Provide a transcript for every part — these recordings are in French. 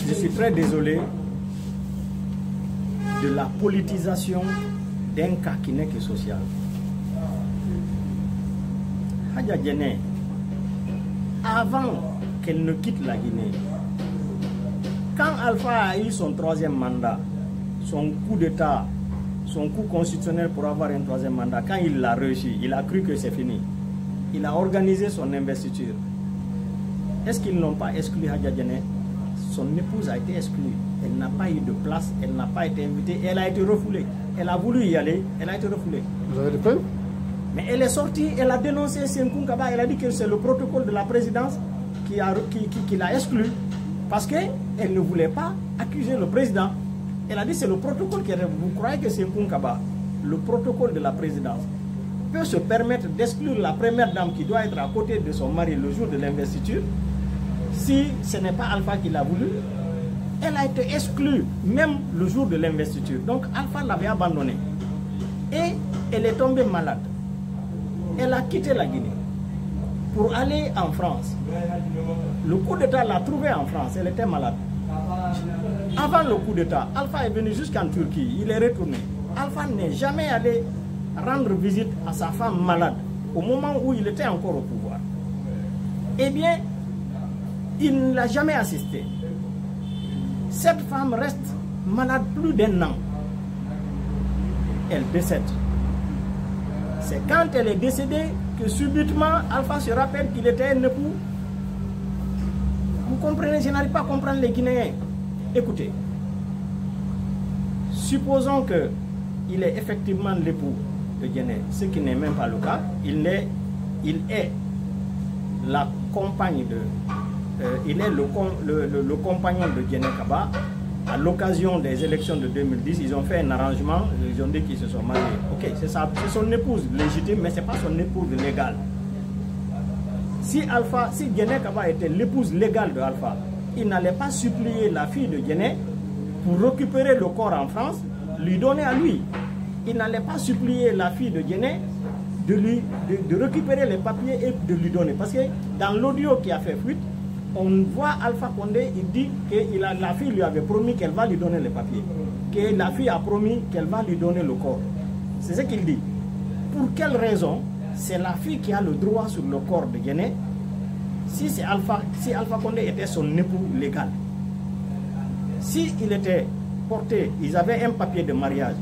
Je suis très désolé de la politisation d'un cas qui n'est que social. Hadja Diéné, avant qu'elle ne quitte la Guinée, quand Alpha a eu son troisième mandat, son coup d'État, son coup constitutionnel pour avoir un troisième mandat, quand il l'a réussi, il a cru que c'est fini. Il a organisé son investiture. Est-ce qu'ils n'ont pas exclu Hadja Diéné? Son épouse a été exclue. Elle n'a pas eu de place, elle n'a pas été invitée, elle a été refoulée. Elle a voulu y aller, elle a été refoulée. Vous avez des preuves? Mais elle est sortie, elle a dénoncé Senkou Kaba, elle a dit que c'est le protocole de la présidence qui l'a exclue. Parce qu'elle ne voulait pas accuser le président. Elle a dit que c'est le protocole qui est... Vous croyez que Senkou Kaba, le protocole de la présidence, peut se permettre d'exclure la première dame qui doit être à côté de son mari le jour de l'investiture? Si ce n'est pas Alpha qui l'a voulu, elle a été exclue même le jour de l'investiture. Donc Alpha l'avait abandonnée. Et elle est tombée malade. Elle a quitté la Guinée pour aller en France. Le coup d'État l'a trouvée en France, elle était malade. Avant le coup d'État, Alpha est venu jusqu'en Turquie, il est retourné. Alpha n'est jamais allé rendre visite à sa femme malade au moment où il était encore au pouvoir. Eh bien, il ne l'a jamais assisté. Cette femme reste malade plus d'1 an. Elle décède. C'est quand elle est décédée que subitement Alpha se rappelle qu'il était un époux. Vous comprenez, je n'arrive pas à comprendre les Guinéens. Écoutez, supposons qu'il est effectivement l'époux de Diéné, ce qui n'est même pas le cas. Il est la compagne de... il est le compagnon de Diéné Kaba. À l'occasion des élections de 2010, ils ont fait un arrangement, ils ont dit qu'ils se sont mariés. Ok, c'est son épouse légitime, mais ce n'est pas son épouse légale. Si Diéné Kaba était l'épouse légale de Alpha, il n'allait pas supplier la fille de Diéné pour récupérer le corps en France, lui donner à lui. Il n'allait pas supplier la fille de Diéné de récupérer les papiers et de lui donner. Parce que dans l'audio qui a fait fuite, on voit Alpha Condé, il dit que la fille lui avait promis qu'elle va lui donner les papiers. Que la fille a promis qu'elle va lui donner le corps. C'est ce qu'il dit. Pour quelle raison c'est la fille qui a le droit sur le corps de Diéné si Alpha Condé était son époux légal? Si il était porté, ils avaient un papier de mariage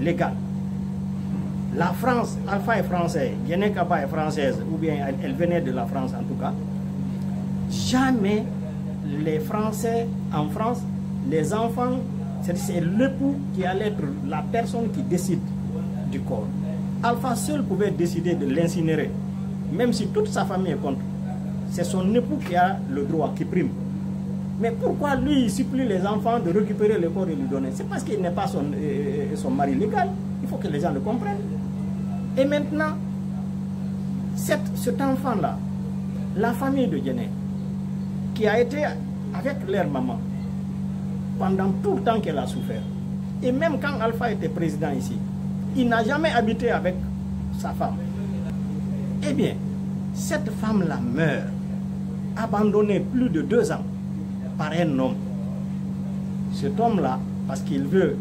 légal. La France, Alpha est français, Diéné Kaba est française, ou bien elle venait de la France en tout cas. Jamais les Français en France, les enfants, c'est l'époux qui allait être la personne qui décide du corps. Alpha seul pouvait décider de l'incinérer, même si toute sa famille est contre. C'est son époux qui a le droit, qui prime. Mais pourquoi lui il supplie les enfants de récupérer le corps et lui donner? C'est parce qu'il n'est pas son mari légal. Il faut que les gens le comprennent. Et maintenant, cet enfant-là, la famille de Diéné, qui a été avec leur maman pendant tout le temps qu'elle a souffert. Et même quand Alpha était président ici, il n'a jamais habité avec sa femme. Eh bien, cette femme-là meurt, abandonnée plus de 2 ans par un homme. Cet homme-là, parce qu'il veut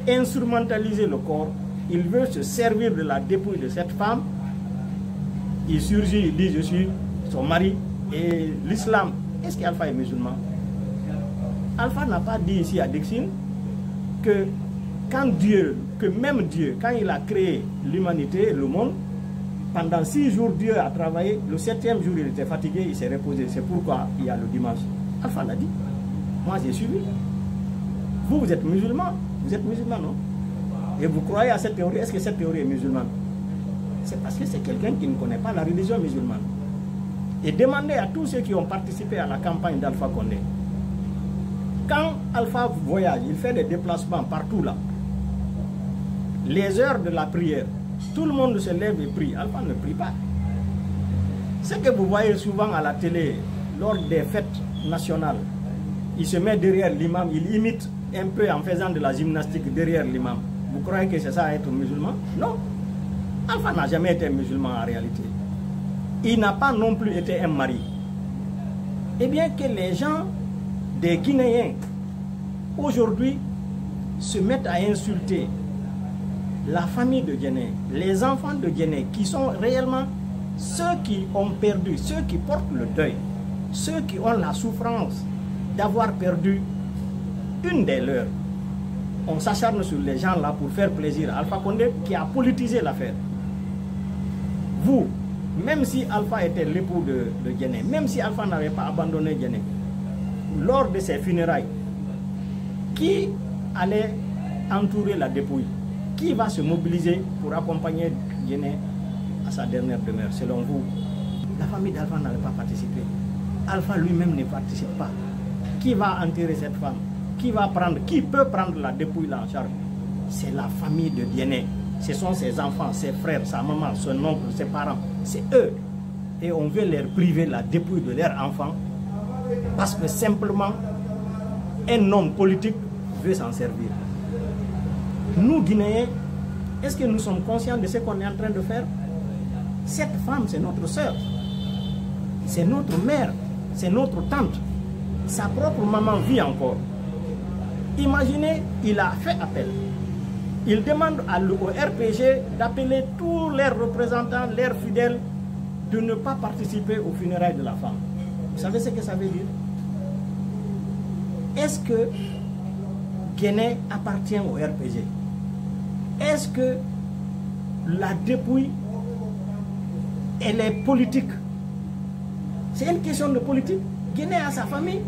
instrumentaliser le corps, il veut se servir de la dépouille de cette femme, il surgit, il dit je suis son mari. Et l'islam, est-ce qu'Alpha est musulman? Alpha n'a pas dit ici à Dixine que même Dieu, quand il a créé l'humanité, le monde, pendant 6 jours Dieu a travaillé, le 7e jour il était fatigué, il s'est reposé. C'est pourquoi il y a le dimanche. Alpha l'a dit. Moi j'ai suivi. Vous êtes musulman. Vous êtes musulman, non? Et vous croyez à cette théorie? Est-ce que cette théorie est musulmane? C'est parce que c'est quelqu'un qui ne connaît pas la religion musulmane. Et demandez à tous ceux qui ont participé à la campagne d'Alpha Condé. Quand Alpha voyage, il fait des déplacements partout là. Les heures de la prière, tout le monde se lève et prie. Alpha ne prie pas. Ce que vous voyez souvent à la télé, lors des fêtes nationales, il se met derrière l'imam, il imite un peu en faisant de la gymnastique derrière l'imam. Vous croyez que c'est ça être musulman? Non. Alpha n'a jamais été musulman en réalité. Il n'a pas non plus été un mari. Eh bien que les gens des Guinéens aujourd'hui se mettent à insulter la famille de Guinée, les enfants de Guinée, qui sont réellement ceux qui ont perdu, ceux qui portent le deuil, ceux qui ont la souffrance d'avoir perdu une des leurs. On s'acharne sur les gens là pour faire plaisir à Alpha Condé qui a politisé l'affaire. Vous, même si Alpha était l'époux de Guinée, même si Alpha n'avait pas abandonné Guinée, lors de ses funérailles, qui allait entourer la dépouille? Qui va se mobiliser pour accompagner Guinée à sa dernière demeure, selon vous? La famille d'Alpha n'avait pas participé. Alpha lui-même ne participe pas. Qui va enterrer cette femme? Qui peut prendre la dépouille là en charge? C'est la famille de Guinée. Ce sont ses enfants, ses frères, sa maman, son oncle, ses parents. C'est eux. Et on veut leur priver la dépouille de leurs enfants parce que simplement un homme politique veut s'en servir. Nous, Guinéens, est-ce que nous sommes conscients de ce qu'on est en train de faire? Cette femme, c'est notre soeur, c'est notre mère, c'est notre tante. Sa propre maman vit encore. Imaginez, il a fait appel. Il demande au RPG d'appeler tous leurs représentants, leurs fidèles, de ne pas participer aux funérailles de la femme. Vous savez ce que ça veut dire? Est-ce que Guinée appartient au RPG? Est-ce que la dépouille, elle est politique? C'est une question de politique. Guinée a sa famille,